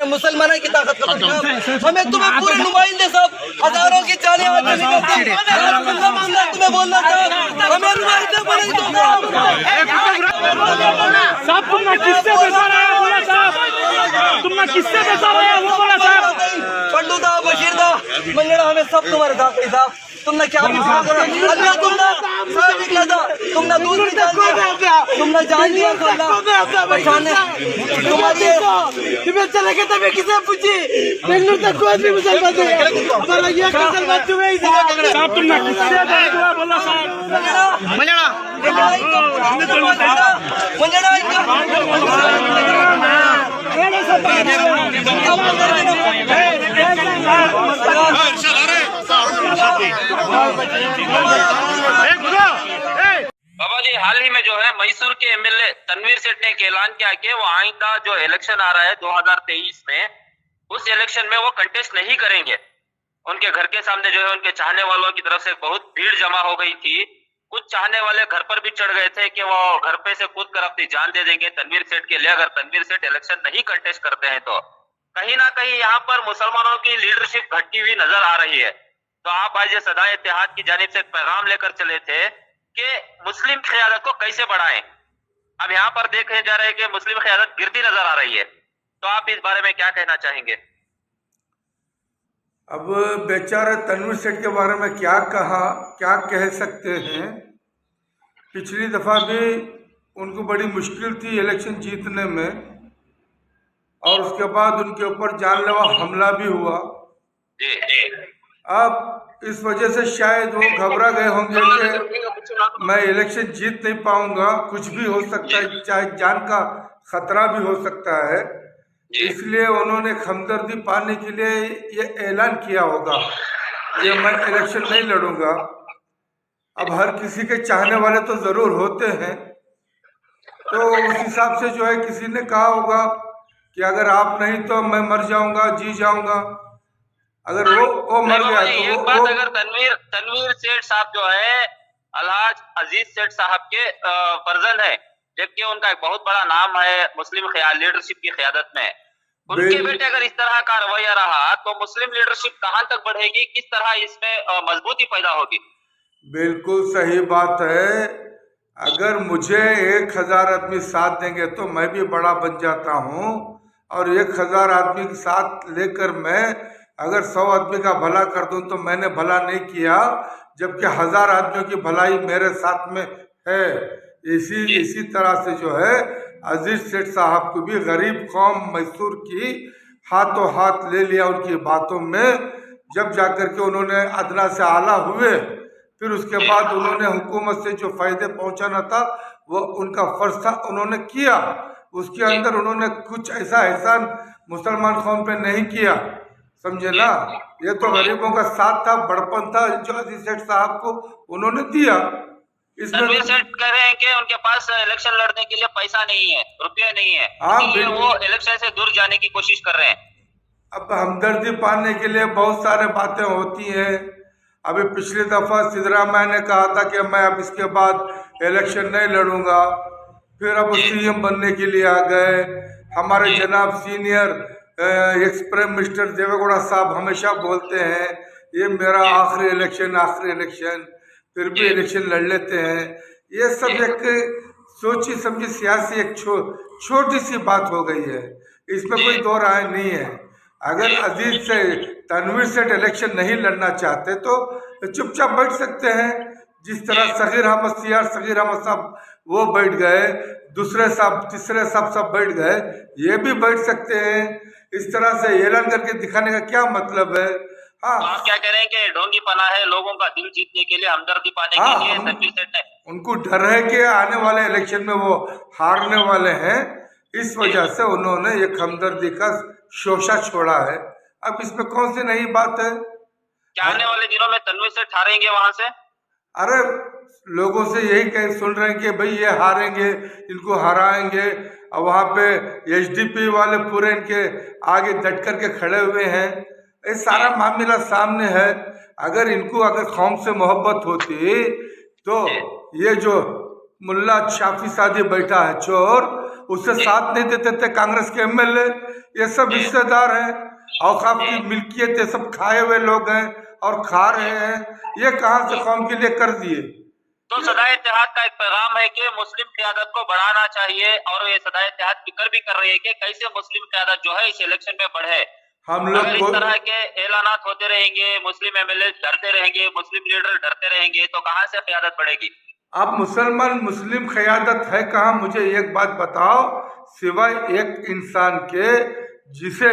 मुसलमानों की ताकत का हमें तुम्हें पूरे नुमाइंदे सब हजारों की जाने वाले तुम्हें बोलना था हमें नुमाइंदे बने साहब तुमने किससे पैसा लाया बोला साहब तुमने किससे पैसा लाया वो बोला साहब पंडू दा बशीर दा मंगड़ा हमें सब तुम्हारे साथ साहब तुमने क्या अल्लाह तुमने दूर तुमने जान लिया तुम्हारे तुम्हें चले गए तभी किसे पूछी बेंगलुरु तक कोई भी मुसलमान नहीं हमारा ये मुसलमान तुम्हें ही साहब तुमने किससे पैसा बोला साहब मंगड़ा बाबा जी, हाल ही में जो है मैसूर के एमएलए तनवीर सेठ ने एक ऐलान किया कि वो आइंदा जो इलेक्शन आ रहा है 2023 में, उस इलेक्शन में वो कंटेस्ट नहीं करेंगे। उनके घर के सामने जो है उनके चाहने वालों की तरफ से बहुत भीड़ जमा हो गई थी। कुछ चाहने वाले घर पर भी चढ़ गए थे कि वो घर पे से कूद कर अपनी जान दे देंगे तनवीर सेठ के लिए अगर तनवीर सेठ इलेक्शन नहीं कंटेस्ट करते हैं तो। कहीं ना कहीं यहाँ पर मुसलमानों की लीडरशिप घटती हुई नजर आ रही है। तो आप आज सदा इत्तेहाद की जानिब से एक पैगाम लेकर चले थे कि मुस्लिम क़यादत को कैसे बढ़ाएं। अब यहाँ पर देखे जा रहे हैं कि मुस्लिम क़यादत गिरती नजर आ रही है, तो आप इस बारे में क्या कहना चाहेंगे? अब बेचारे तनवीर सेठ के बारे में क्या कह सकते हैं। पिछली दफा भी उनको बड़ी मुश्किल थी इलेक्शन जीतने में और उसके बाद उनके ऊपर जानलेवा हमला भी हुआ। अब इस वजह से शायद वो घबरा गए होंगे कि मैं इलेक्शन जीत नहीं पाऊंगा, कुछ भी हो सकता है, चाहे जान का खतरा भी हो सकता है। इसलिए उन्होंने हमदर्दी पाने के लिए ये ऐलान किया होगा कि मैं इलेक्शन नहीं लड़ूंगा। अब हर किसी के चाहने वाले तो जरूर होते हैं, तो उस हिसाब से जो है किसी ने कहा होगा कि अगर आप नहीं तो मैं मर जाऊंगा, जी जाऊंगा। अगर वो मर गया तो एक बात, अगर तनवीर सेठ साहब जो है अलहाज अजीज सेठ साहब के फर्जंद है, जबकि उनका एक बहुत बड़ा नाम है मुस्लिम लीडरशिप की क़यादत में। उनके बेटे अगर इस तरह का रवैया रहा तो मुस्लिम लीडरशिप कहां तक बढ़ेगी, किस तरह इसमें मजबूती पैदा होगी? बिल्कुल सही बात है। अगर मुझे 1000 आदमी साथ देंगे तो मैं भी बड़ा बन जाता हूँ, और 1000 आदमी के साथ लेकर मैं अगर 100 आदमी का भला कर दूं तो मैंने भला नहीं किया, जबकि 1000 आदमियों की भलाई मेरे साथ में है। इसी तरह से जो है अजीज सेठ साहब को भी गरीब कौम मैसूर की हाथों हाथ ले लिया उनकी बातों में, जब जाकर के उन्होंने अदना से आला हुए। फिर उसके बाद उन्होंने हुकूमत से जो फायदे पहुंचाना था वो उनका फर्ज था, उन्होंने किया। उसके अंदर उन्होंने कुछ ऐसा एहसान मुसलमान कौम पे नहीं किया, समझे ना। ये तो गरीबों का साथ था, बड़पन था जो अजीज सेठ साहब को उन्होंने दिया। तनवीर सेठ कह रहे हैं कि उनके पास इलेक्शन लड़ने के लिए पैसा नहीं है, रुपया नहीं है, इसलिए वो इलेक्शन से दूर जाने की कोशिश कर रहे हैं। अब हमदर्दी पाने के लिए बहुत सारे बातें होती हैं। अभी पिछली दफा सिद्धरामैया ने कहा था कि मैं अब इसके बाद इलेक्शन नहीं लड़ूंगा, फिर अब सीएम बनने के लिए आ गए। हमारे जनाब senior ex prime minister Devegowda साहब हमेशा बोलते हैं ये मेरा आखिरी इलेक्शन, फिर भी इलेक्शन लड़ लेते हैं। ये सब एक सोची समझी सियासी एक छोटी सी बात हो गई है, इसमें कोई दो राय नहीं है। अगर अजीज से तनवीर सेठ इलेक्शन नहीं लड़ना चाहते तो चुपचाप बैठ सकते हैं, जिस तरह सगीर अहमद साहब वो बैठ गए, दूसरे साहब तीसरे साहब सब बैठ गए, ये भी बैठ सकते हैं। इस तरह से ऐलान करके दिखाने का क्या मतलब है? हाँ, आप क्या कह रहे हैं कि ढोंगी पना है लोगों का दिल जीतने के लिए, हमदर्दी पाने के लिए तनवीर सेठ ने उनको डर है कि आने वाले इलेक्शन में वो हारने वाले हैं, इस वजह से उन्होंने एक हमदर्दी का शोशा छोड़ा है। अब इसमें कौन सी नई बात है? क्या आने वाले दिनों में तनवीर सेठ हारेंगे वहां से? अरे लोगों से यही सुन रहे हैं कि भाई ये हारेंगे, इनको हराएंगे, और वहाँ पे एचडीपी वाले पूरे इनके आगे डट करके खड़े हुए हैं। ये सारा मामला सामने है। अगर कौम से मोहब्बत होती तो ये जो मुल्ला शाफी सादी बैठा है चोर, उससे साथ नहीं देते थे कांग्रेस के एमएलए। ये सब हिस्सेदार हैं, औकाफ की मिल्कियत ये सब खाए हुए लोग हैं और खा रहे हैं। ये कहां से कौम के लिए कर दिए। तो सदाए इत्तेहाद का एक पैगाम है कि मुस्लिम क़यादत को बढ़ाना चाहिए, और ये सदाए इत्तेहाद फिक्र भी कर रही है कि कैसे मुस्लिम क़यादत जो है इस इलेक्शन में बढ़े। हम लोग अगर इस तरह के ऐलानात होते रहेंगे, मुस्लिम एमएलए डरते रहेंगे, मुस्लिम लीडर डरते रहेंगे, तो कहां से क़यादत बढ़ेगी। आप मुस्लिम क़यादत है कहाँ, मुझे एक बात बताओ, सिवाय एक इंसान के जिसे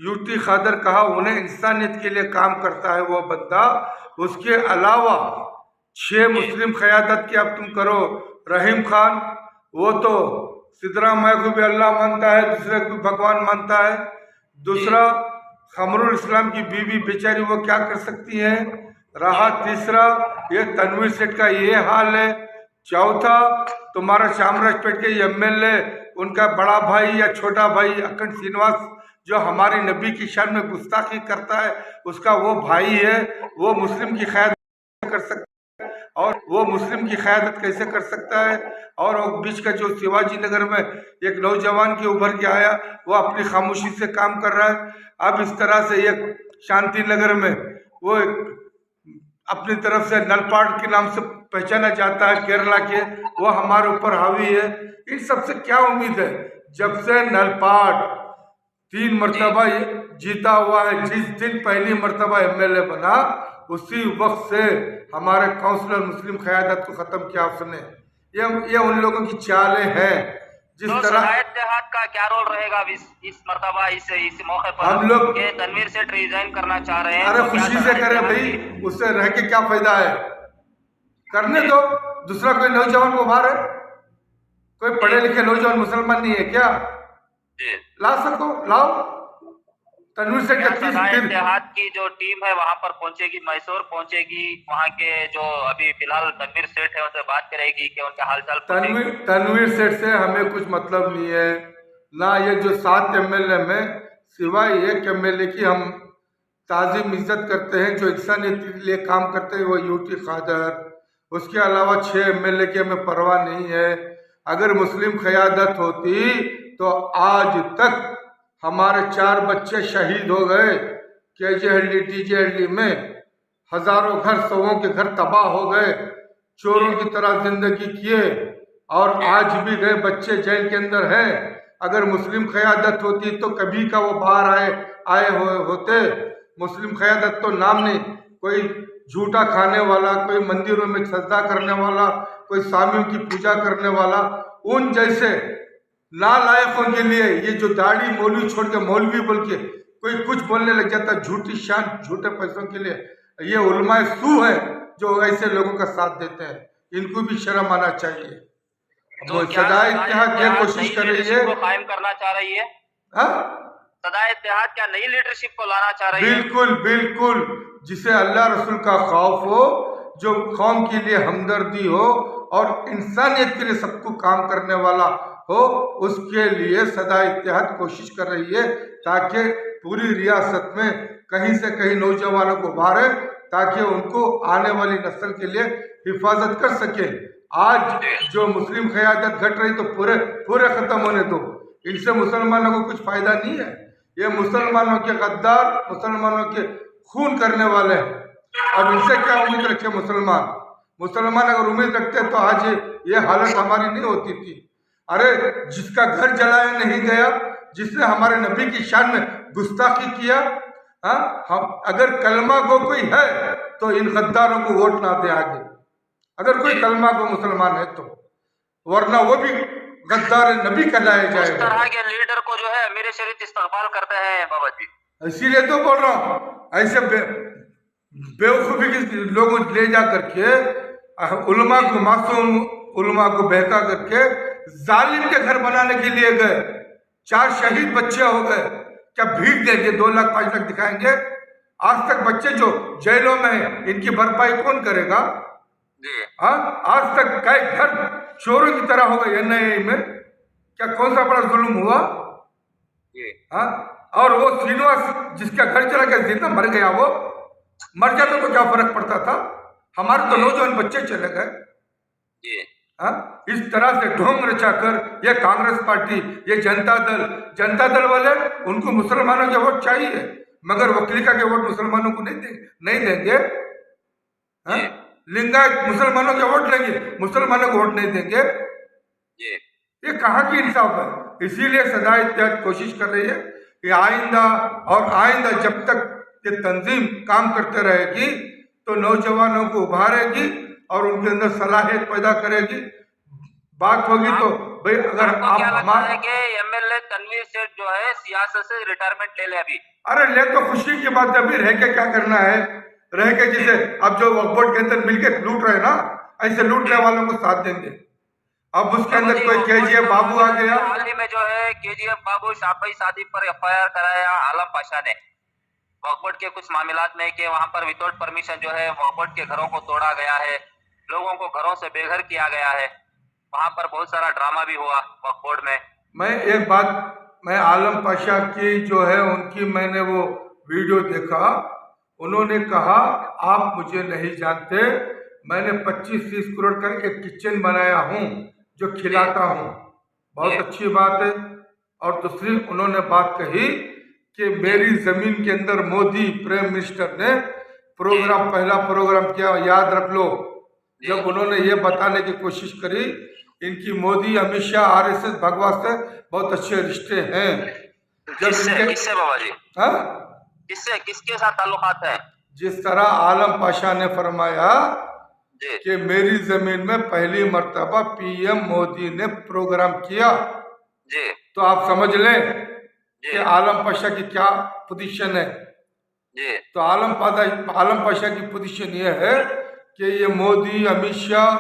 यूटी खादर कहा, उन्हें इंसानियत के लिए काम करता है वो बंदा। उसके अलावा 6 मुस्लिम क़यादत की अब तुम करो। रहीम खान वो तो सिद्धरामैया को भी अल्लाह मानता है, दूसरे को भगवान मानता है। दूसरा खमरुल इस्लाम की बीवी बेचारी, वो क्या कर सकती हैं। रहा तीसरा ये तनवीर सेठ का ये हाल है। चौथा तुम्हारा चामराजपेट के एमएलए, उनका बड़ा भाई या छोटा भाई अखंड श्रीनिवास जो हमारी नबी की शान में गुस्ताखी करता है, उसका वो भाई है, वो मुस्लिम की क़यादत कर सकता है। और वो मुस्लिम की क़यादत कैसे कर सकता है। और वो बीच का जो शिवाजी नगर में एक नौजवान के उभर के आया, वो अपनी खामोशी से काम कर रहा है। अब इस तरह से एक शांति नगर में वो अपनी तरफ से नलपाड़ के नाम से पहचाना जाता है केरला के, वो हमारे ऊपर हावी है। इन सब से क्या उम्मीद है। जब से नलपाड़ 3 मरतबा जीता हुआ है, जिस दिन पहली मरतबा एमएलए बना, उसी वक्त से हमारे काउंसलर मुस्लिम क़यादत को खत्म किया उसने। ये उन लोगों की चालें हैं। जिस तो तरह इत्तेहाद का क्या रोल रहेगा इस मरतबा इस मौके पर। हम लोग के तनवीर सेठ रिजाइन करना चाह रहे हैं। अरे तो खुशी से करे भाई, उससे रह के क्या फायदा है। करने दो, दूसरा कोई नौजवान को बाहर है, कोई पढ़े लिखे नौजवान मुसलमान नहीं है क्या, ला सको लाओ। तनवीर सेठ इत्तेहाद की जो टीम है वहां पर पहुंचेगी, मैसूर पहुंचेगी, वहां के जो अभी फिलहाल तनवीर सेठ है उनसे बात करेगी कि उनके हालचाल। तनवीर सेठ से हमें कुछ मतलब नहीं है ना। ये जो 7 एमएलए में सिवाय एक एमएलए की हम ताज़ीम इज्जत करते हैं, जो इंसानियत के लिए काम करते हैं, वो यूटी खादर। उसके अलावा 6 एमएलए की हमें परवाह नहीं है। अगर मुस्लिम क़यादत होती तो आज तक हमारे 4 बच्चे शहीद हो गए केजेहल्ली टीजेहल्ली में। हजारों घर, सौों के घर तबाह हो गए, चोरों की तरह जिंदगी किए, और आज भी गए बच्चे जेल के अंदर हैं। अगर मुस्लिम क़यादत होती तो कभी का वो बाहर आए होते। मुस्लिम क़यादत तो नाम नहीं, कोई झूठा खाने वाला, कोई मंदिरों में सजदा करने वाला, कोई स्वामियों की पूजा करने वाला, उन जैसे नालायकों के लिए ये जो दाढ़ी मौलवी छोड़ के मौलवी बोल के कोई कुछ बोलने लग जाता झूठी शान झूठे पैसों के लिए, ये उलमाए सू है जो ऐसे लोगों का साथ देते हैं। इनको भी शर्म आना चाहिए। तो सदाए इत्तेहाद ये कोशिश कर रही है, कायम करना चाह रही है। सदाए इत्तेहाद क्या नई लीडरशिप को लाना चाह रही है। बिल्कुल बिल्कुल, जिसे अल्लाह रसूल का खौफ हो, जो कौम के लिए हमदर्दी हो और इंसानियत के लिए सबको काम करने वाला हो, उसके लिए सदा इत्तेहाद कोशिश कर रही है, ताकि पूरी रियासत में कहीं से कहीं नौजवानों को उभारे, ताकि उनको आने वाली नस्ल के लिए हिफाजत कर सके। आज जो मुस्लिम क़यादत घट रही तो पूरे खत्म होने दो, इनसे मुसलमानों को कुछ फायदा नहीं है। ये मुसलमानों के गद्दार, मुसलमानों के खून करने वाले हैं। अब इनसे क्या उम्मीद रखे मुसलमान अगर उम्मीद रखते तो आज ये हालत हमारी नहीं होती थी। अरे जिसका घर जलाया नहीं गया, जिसने हमारे नबी की शान में गुस्ताखी किया, हम अगर कलमा गो कोई है तो इन गद्दारों को वोट ना दे आगे, अगर कोई कलमा गो मुसलमान है तो, वरना वो भी गद्दार नबी कहलाए जाएगा। इस तरह के लीडर को जो है अमीर शरीफ इस्तेमाल करते हैं बाबा जी। इसीलिए तो बोल रहा हूँ, ऐसे बेवकूफी के लोगों ले जा करके उलमा को, मासूम उलमा को बहका करके जालिम के घर बनाने के लिए गए। 4 शहीद बच्चे हो गए। क्या भीख देंगे? 2 लाख 5 लाख दिखाएंगे? आज तक बच्चे जो जेलों में हैं, इनकी भरपाई कौन करेगा? आज तक कई घर चोरों की तरह हो गए एनआईए में। क्या कौन सा बड़ा जुल्म हुआ? और वो श्रीनिवास जिसका घर चला गया, जितना मर गया, वो मर जाता तो क्या फर्क पड़ता था? हमारे तो नौजवान बच्चे चले गए। इस तरह से ढोंग रचाकर ये कांग्रेस पार्टी, ये जनता दल वाले, उनको मुसलमानों के वोट चाहिए, मगर वकीलिका के वोट मुसलमानों को नहीं देंगे। लिंगायत मुसलमानों के वोट लेंगे, मुसलमानों को वोट नहीं देंगे। ये कहाँ की इंसाफ है? इसीलिए सदा इत्तेहाद कोशिश कर रही है कि आइंदा जब तक ये तंजीम काम करते रहेगी तो नौजवानों को उभारेगी और उनके अंदर सलाहियत पैदा करेगी। बात होगी तो भाई, अगर आप क्या लगता है कि एमएलए तनवीर सेठ जो है सियासत से रिटायरमेंट ले ले अभी? अरे ले तो खुशी की बात, अभी रह के क्या करना है? रह के जैसे अब जो वक्फ बोर्ड के अंदर मिलके लूट रहे ना, ऐसे लूटने वालों को साथ देंगे। अब उसके अंदर कोई केजीएफ बाबू आ गया। हाल ही में जो है केजीएफ बाबू शाफी शादी पर एफआईआर कराया आलम पाशा ने वक्फ बोर्ड के कुछ मामलात में कि वहां पर विदाउट परमिशन जो है वक्फ बोर्ड के घरों को तोड़ा गया है, लोगों को घरों से बेघर किया गया है। वहां पर बहुत सारा ड्रामा भी हुआ वक्फ बोर्ड में। मैं आलम पाशा की जो है उनकी मैंने वो वीडियो देखा। उन्होंने कहा आप मुझे नहीं जानते, मैंने 25-30 करोड़ का एक किचन बनाया हूँ जो खिलाता हूँ। बहुत अच्छी बात है। और दूसरी उन्होंने बात कही कि मेरी जमीन के अंदर मोदी प्राइम मिनिस्टर ने पहला प्रोग्राम किया, याद रख लो। जब उन्होंने ये बताने की कोशिश करी, इनकी मोदी, अमित शाह, आरएसएस, भगवा से बहुत अच्छे रिश्ते हैं। किससे बाबा जी? किसके साथ ताल्लुकात है? जिस तरह आलम पाशा ने फरमाया कि मेरी जमीन में पहली मर्तबा पीएम मोदी ने प्रोग्राम किया, तो आप समझ लें कि आलम पाशा की क्या पोजीशन है। तो आलम पाशा की पोजीशन ये है कि ये मोदी, अमित शाह,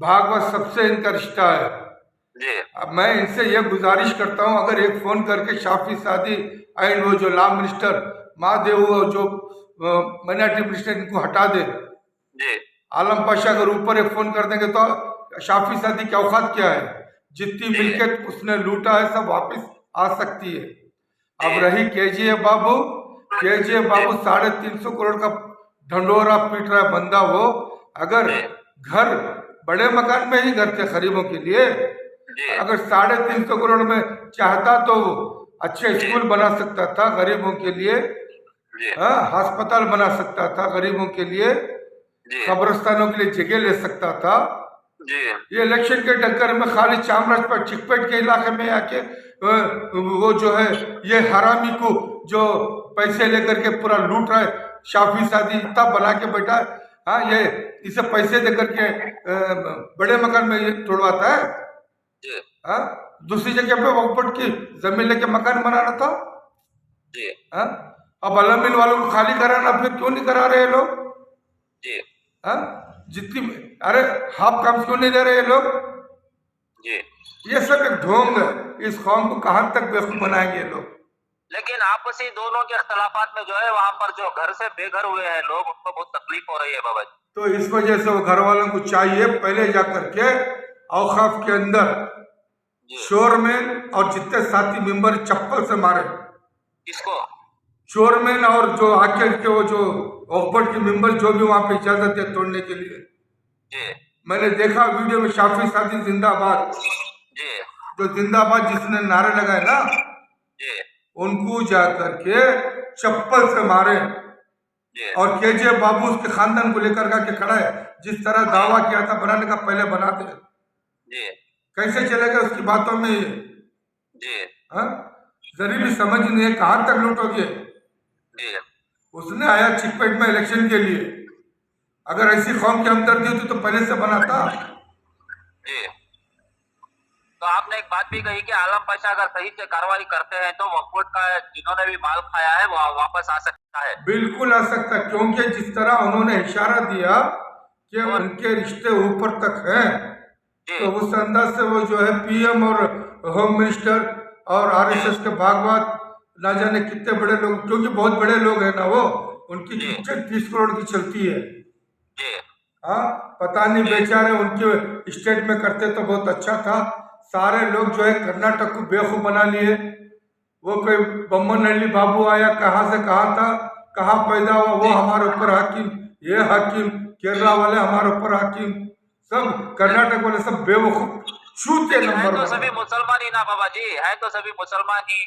भागवत सबसे इनका रिश्ता है। अब मैं इनसे ये गुजारिश करता हूँ, अगर एक फोन करके शाफी सादी एंड वो जो लॉ मिनिस्टर महादेव जो माइनॉरिटी मिनिस्टर, इनको हटा दे। आलम पाशा अगर ऊपर एक फोन कर देंगे तो शाफी सादी की औकात क्या है? जितनी मिल्कियत उसने लूटा है सब वापस आ सकती है। अब रही केजीएफ बाबू 350 करोड़ का ढंडोरा पीट रहा है बंदा। वो अगर घर बड़े मकान में ही घर थे गरीबों के लिए, अगर 350 करोड़ में चाहता तो अच्छे स्कूल बना सकता था गरीबों के लिए, अस्पताल बना सकता था गरीबों के लिए, कब्रिस्तानों के लिए जगह ले सकता था। ये इलेक्शन के टक्कर में खाली चामराज पर चिकपेट के इलाके में आके वो जो है ये हरामी को जो पैसे लेकर के पूरा लूट रहा है, शाफी सादी इतना बना के बैठा है। हाँ, ये इसे पैसे देकर के बड़े मकान में ये तोड़वाता है। हाँ, दूसरी जगह पे वक्फ बोर्ड की जमीन लेके मकान बनाना था। हाँ, अब अलमीन वालों को खाली कराना, फिर क्यों नहीं करा रहे लोग? हाँ, जितनी अरे हाफ काम क्यों नहीं दे रहे लोग? ये सब एक ढोंग है। इस कौम को कहां तक बेवकूफ बनाएंगे लोग? लेकिन आपसी दोनों के अख्तलाफात में जो है वहां पर जो घर से बेघर हुए हैं लोग, उनको बहुत तकलीफ हो रही है बाबा जी। तो इस वजह से वो घर वालों को चाहिए पहले जाकर के औकाफ के अंदर चोरमैन और जितने साथी मेंबर चप्पल से मारे। किसको? चोरमैन और जो आके के वो जो वक्फ बोर्ड के मेंबर जो भी वहां पे इजाजत है तोड़ने के लिए। मैंने देखा वीडियो में शाफी सादी जिंदाबाद, जो जिंदाबाद जिसने नारे लगाए ना, उनको जाकर के चप्पल से मारे। और केजीएफ बाबू उसके खानदान को लेकर के खड़ा है, जिस तरह दावा किया था बनाने का पहले बना दे। कैसे चलेगा उसकी बातों में ये? जरी भी समझ नहीं है, कहां तक लूटोगे? उसने आया चिकपेट में इलेक्शन के लिए, अगर ऐसी कौम की हमदर्दी होती तो पहले से बनाता। तो आपने एक बात भी कही कि आलम पाशा अगर सही से कार्रवाई करते हैं तो वक्फ बोर्ड का जिन्होंने भी माल खाया है वो वापस आ सकता है। बिल्कुल आ सकता है, क्योंकि जिस तरह उन्होंने इशारा दिया कि उनके रिश्ते ऊपर तक हैं, तो उस अंदाज से वो जो है पीएम और होम मिनिस्टर और आरएसएस के भागवत ना जाने कितने बड़े लोग, क्योंकि बहुत बड़े लोग हैं ना वो, उनकी किचन 30 करोड़ की चलती है। हाँ, पता नहीं बेचारे उनके स्टेट में करते तो बहुत अच्छा था। सारे लोग जो है कर्नाटक को बेवकूफ बना लिए। वो कोई बम्मनहल्ली बाबू आया, कहाँ से कहाँ था, कहाँ पैदा हुआ, वो हमारे ऊपर हाकिम, ये हाकिम, केरला वाले हमारे ऊपर हाकिम। सब कर्नाटक वाले सब बेवकूफ छूते है नंबर तो वन। सभी मुसलमान ही ना बाबा जी, है तो सभी मुसलमान ही।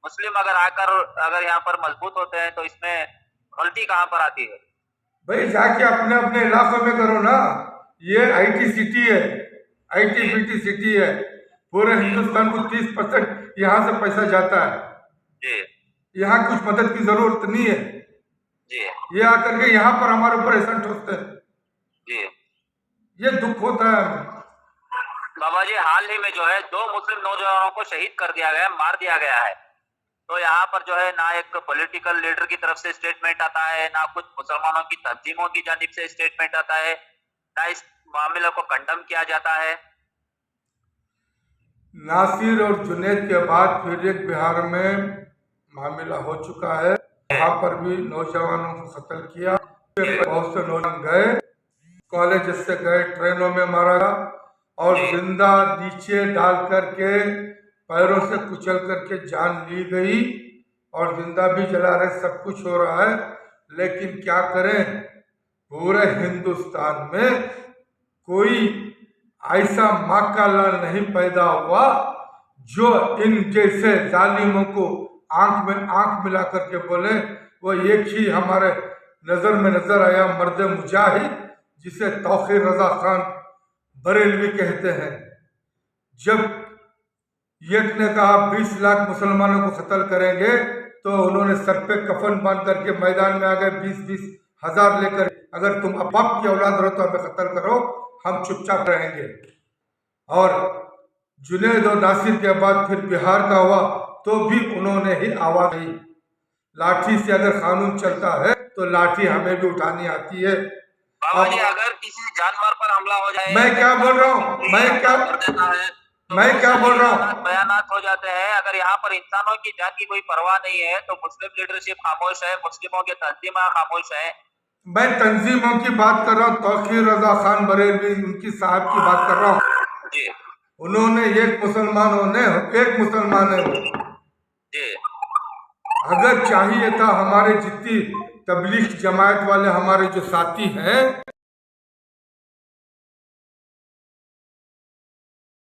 मुस्लिम अगर आकर अगर यहाँ पर मजबूत होते हैं तो इसमें गलती कहाँ पर आती है? भाई जाके अपने अपने इलाकों में करो ना। ये आईटी सिटी है, आईटी बीटी सिटी है। पूरे हिंदुस्तान को 30% यहाँ से पैसा जाता है। जी यहाँ कुछ मदद की जरूरत नहीं है। जी ये आकर के यहाँ पर हमारे ऊपर ऐसा ठोकते हैं, जी ये दुख होता है हमें। बाबा जी, हाल ही में जो है 2 मुस्लिम नौजवानों को शहीद कर दिया गया, मार दिया गया है। तो यहाँ पर जो है ना एक पॉलिटिकल लीडर की तरफ से स्टेटमेंट आता है, ना कुछ मुसलमानों की तंजीमों की जानिब से स्टेटमेंट आता है, ना इस मामले को कंडम किया जाता है। नासिर और जुनैद के बाद फिर एक बिहार में मामला हो चुका है। वहाँ पर भी नौजवानों को कत्ल किया। बहुत से नौजवान गए, कॉलेज से गए, ट्रेनों में मारा गया और जिंदा नीचे डाल करके पैरों से कुचल करके जान ली गई और जिंदा भी जला रहे, सब कुछ हो रहा है। लेकिन क्या करें, पूरे हिंदुस्तान में कोई ऐसा माँ का लाल नहीं पैदा हुआ जो इन जैसे जालिमों को आंख में आंख मिला करके बोले। वो एक ही हमारे नजर में नजर आया, मर्द मुजाहिद, जिसे तौकीर रजा खान बरेलवी कहते हैं। जब एक ने कहा 20 लाख मुसलमानों को कत्ल करेंगे तो उन्होंने सर पे कफन बांध करके मैदान में आ गए 20-20 हजार लेकर। अगर तुम बाप की औलाद रहो तो हमें कत्ल करो, हम चुपचाप रहेंगे। और जुनैद और नासिर के बाद फिर बिहार का हुआ तो भी उन्होंने ही आवाज दी। लाठी से अगर कानून चलता है तो लाठी हमें भी उठानी आती है। बाबा जी, अगर किसी जानवर पर हमला हो जाए, मैं क्या बोल रहा हूँ, मैं क्या बोल रहा हूँ, बयानात हो जाते हैं। अगर यहाँ पर इंसानों की जान की कोई परवाह नहीं है तो मुस्लिम लीडरशिप खामोश है, मुस्लिमों के तंजीमां खामोश है। मैं तंजीमों की बात कर रहा हूँ, तौकीर रजा खान बरेलवी उनकी साहब की बात कर रहा हूँ जी। उन्होंने एक मुसलमान है वो। जी अगर चाहिए था हमारे जितनी तबलीग जमात वाले हमारे जो साथी हैं